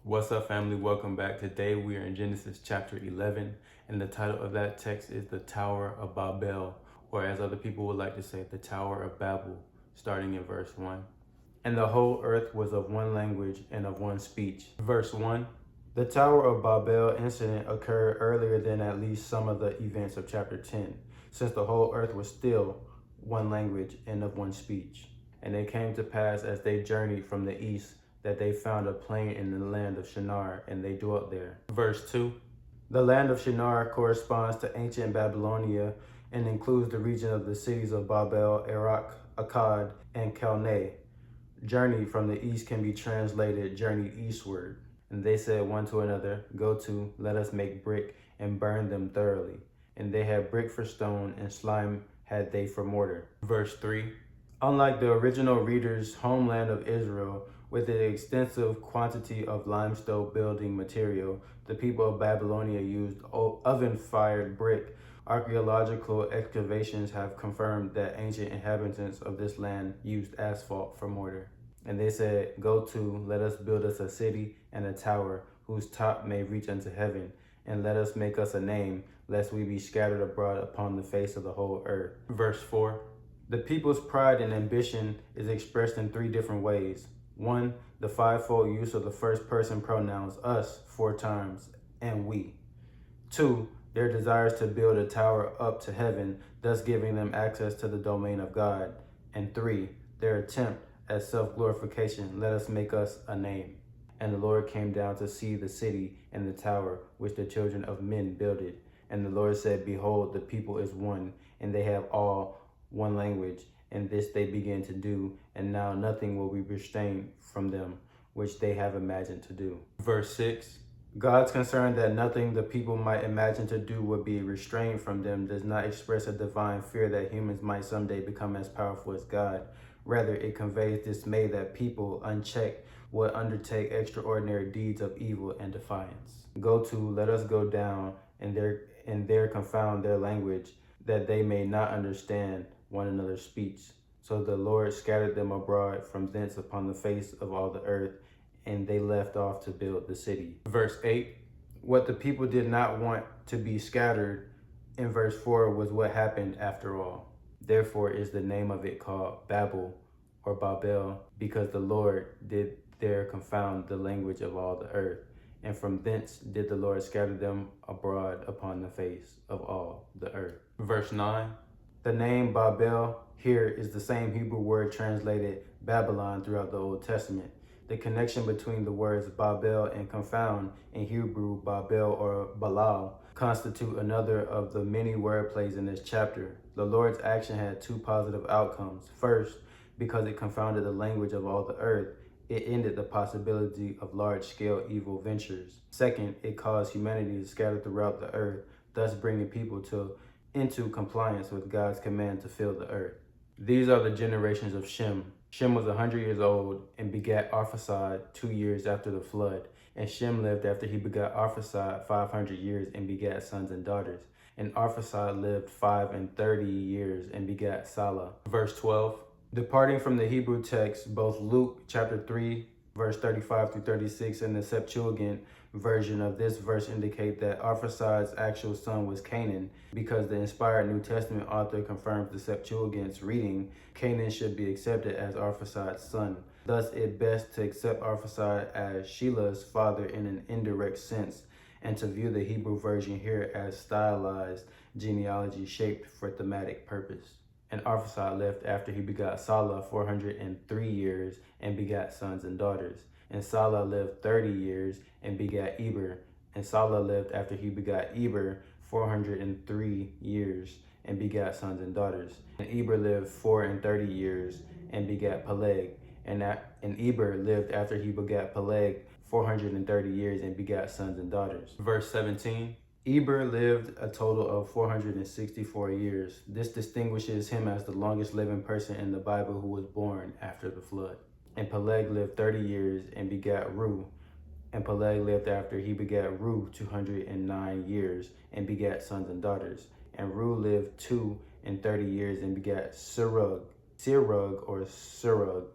What's up, family? Welcome back. Today we are in Genesis chapter 11, and the title of that text is the Tower of Babel, or as other people would like to say, the Tower of Babel, starting in verse 1. And the whole earth was of one language and of one speech. Verse 1. The Tower of Babel incident occurred earlier than at least some of the events of chapter 10, since the whole earth was still one language and of one speech. And it came to pass as they journeyed from the east that they found a plain in the land of Shinar, and they dwelt there. Verse 2. The land of Shinar corresponds to ancient Babylonia and includes the region of the cities of Babel, Erech, Akkad, and Calneh. Journey from the east can be translated journeyed eastward. And they said one to another, Go to, let us make brick and burn them thoroughly. And they had brick for stone, and slime had they for mortar. Verse 3. Unlike the original reader's homeland of Israel, with an extensive quantity of limestone building material, the people of Babylonia used oven-fired brick. Archaeological excavations have confirmed that ancient inhabitants of this land used asphalt for mortar. And they said, Go to, let us build us a city and a tower, whose top may reach unto heaven, and let us make us a name, lest we be scattered abroad upon the face of the whole earth. Verse 4. The people's pride and ambition is expressed in three different ways. 1. The fivefold use of the first person pronouns us 4 times, and we. 2. Their desires to build a tower up to heaven, thus giving them access to the domain of God. And 3. Their attempt at self-glorification, let us make us a name. And the Lord came down to see the city and the tower which the children of men builded. And the Lord said, Behold, the people is one, and they have all one language, and this they begin to do, and now nothing will be restrained from them, which they have imagined to do. Verse 6. God's concern that nothing the people might imagine to do would be restrained from them does not express a divine fear that humans might someday become as powerful as God. Rather, it conveys dismay that people, unchecked, would undertake extraordinary deeds of evil and defiance. Go to, let us go down, and there confound their language, that they may not understand one another's speech. So the Lord scattered them abroad from thence upon the face of all the earth, and they left off to build the city. Verse 8. What the people did not want to be scattered in verse 4 was what happened after all. Therefore is the name of it called Babel or Babel, because the Lord did there confound the language of all the earth. And from thence did the Lord scatter them abroad upon the face of all the earth. Verse 9. The name Babel here is the same Hebrew word translated Babylon throughout the Old Testament. The connection between the words Babel and confound in Hebrew, Babel or Balal, constitute another of the many wordplays in this chapter. The Lord's action had 2 positive outcomes. First, because it confounded the language of all the earth, it ended the possibility of large-scale evil ventures. Second, it caused humanity to scatter throughout the earth, thus bringing people into compliance with God's command to fill the earth. These are the generations of Shem. Shem was 100 years old and begat Arphaxad 2 years after the flood. And Shem lived after he begat Arphaxad 500 years and begat sons and daughters. And Arphaxad lived 35 years and begat Salah. Verse 12. Departing from the Hebrew text, both Luke chapter 3, verse 35 through 36, and the Septuagint version of this verse indicate that Arphaxad's actual son was Canaan. Because the inspired New Testament author confirms the Septuagint's reading, Canaan should be accepted as Arphaxad's son. Thus, it best to accept Arphaxad as Shelah's father in an indirect sense, and to view the Hebrew version here as stylized genealogy shaped for thematic purpose. And Arphaxad lived after he begot Salah 403 years and begat sons and daughters. And Salah lived 30 years and begat Eber. And Salah lived after he begot Eber 403 years and begat sons and daughters. And Eber lived 34 years and begat Peleg. And Eber lived after he begat Peleg 430 years and begat sons and daughters. Verse 17. Eber lived a total of 464 years. This distinguishes him as the longest living person in the Bible who was born after the flood. And Peleg lived 30 years and begat Ru. And Peleg lived after he begat Ru 209 years and begat sons and daughters. And Ru lived 230 years and begat Serug or Serug.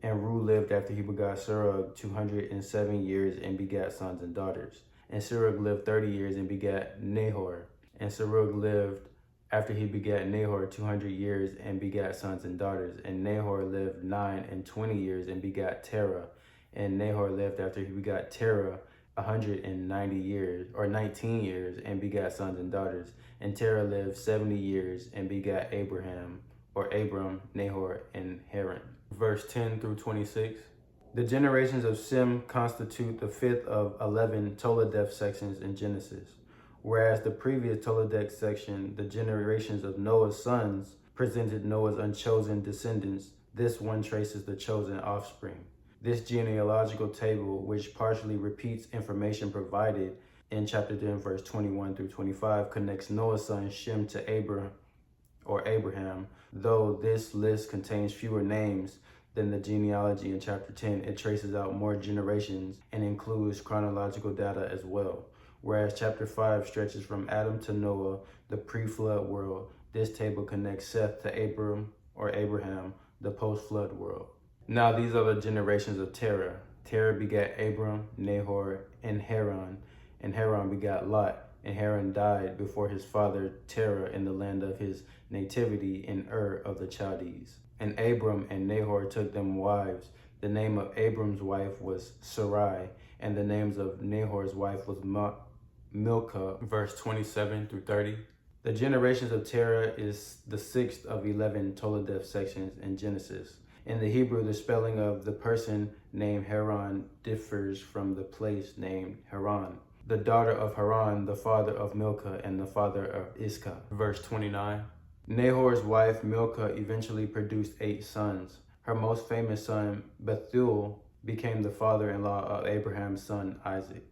And Ru lived after he begot Serug 207 years and begat sons and daughters. And Serug lived 30 years and begat Nahor. And Serug lived after he begat Nahor 200 years and begat sons and daughters. And Nahor lived 9 and 20 years and begat Terah. And Nahor lived after he begat Terah 190 years or 19 years and begat sons and daughters. And Terah lived 70 years and begat Abraham or Abram, Nahor, and Haran. Verse 10 through 26. The generations of Sem constitute the fifth of 11 Toledeth sections in Genesis. Whereas the previous Toledeth section, the generations of Noah's sons, presented Noah's unchosen descendants, this one traces the chosen offspring. This genealogical table, which partially repeats information provided in chapter 10, verse 21 through 25, connects Noah's son Shem to Abraham. Though this list contains fewer names than the genealogy in chapter 10, it traces out more generations and includes chronological data as well. Whereas chapter 5 stretches from Adam to Noah, the pre-flood world, this table connects Seth to Abraham, the post-flood world. Now these are the generations of Terah. Terah begat Abram, Nahor, and Haran begat Lot. And Haran died before his father Terah in the land of his nativity in Ur of the Chaldees. And Abram and Nahor took them wives. The name of Abram's wife was Sarai, and the names of Nahor's wife was Milcah. Verse 27 through 30. The generations of Terah is the sixth of 11 Toledeth sections in Genesis. In the Hebrew, the spelling of the person named Haran differs from the place named Haran. The daughter of Haran, the father of Milcah, and the father of Iscah. Verse 29. Nahor's wife Milcah eventually produced 8 sons. Her most famous son, Bethuel, became the father-in-law of Abraham's son Isaac.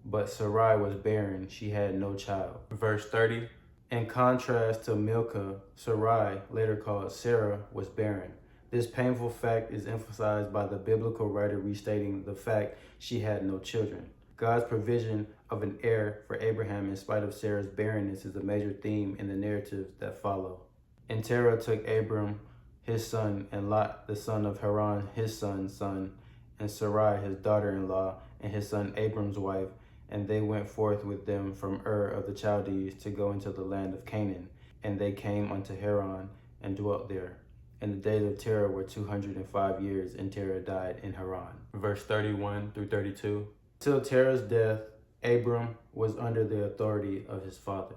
But Sarai was barren, she had no child. Verse 30. In contrast to Milcah, Sarai, later called Sarah, was barren. This painful fact is emphasized by the biblical writer restating the fact she had no children. God's provision of an heir for Abraham in spite of Sarah's barrenness is a major theme in the narratives that follow. And Terah took Abram, his son, and Lot, the son of Haran, his son's son, and Sarai, his daughter-in-law, and his son Abram's wife, and they went forth with them from Ur of the Chaldees to go into the land of Canaan. And they came unto Haran and dwelt there. And the days of Terah were 205 years, and Terah died in Haran. Verse 31 through 32. Till Terah's death, Abram was under the authority of his father.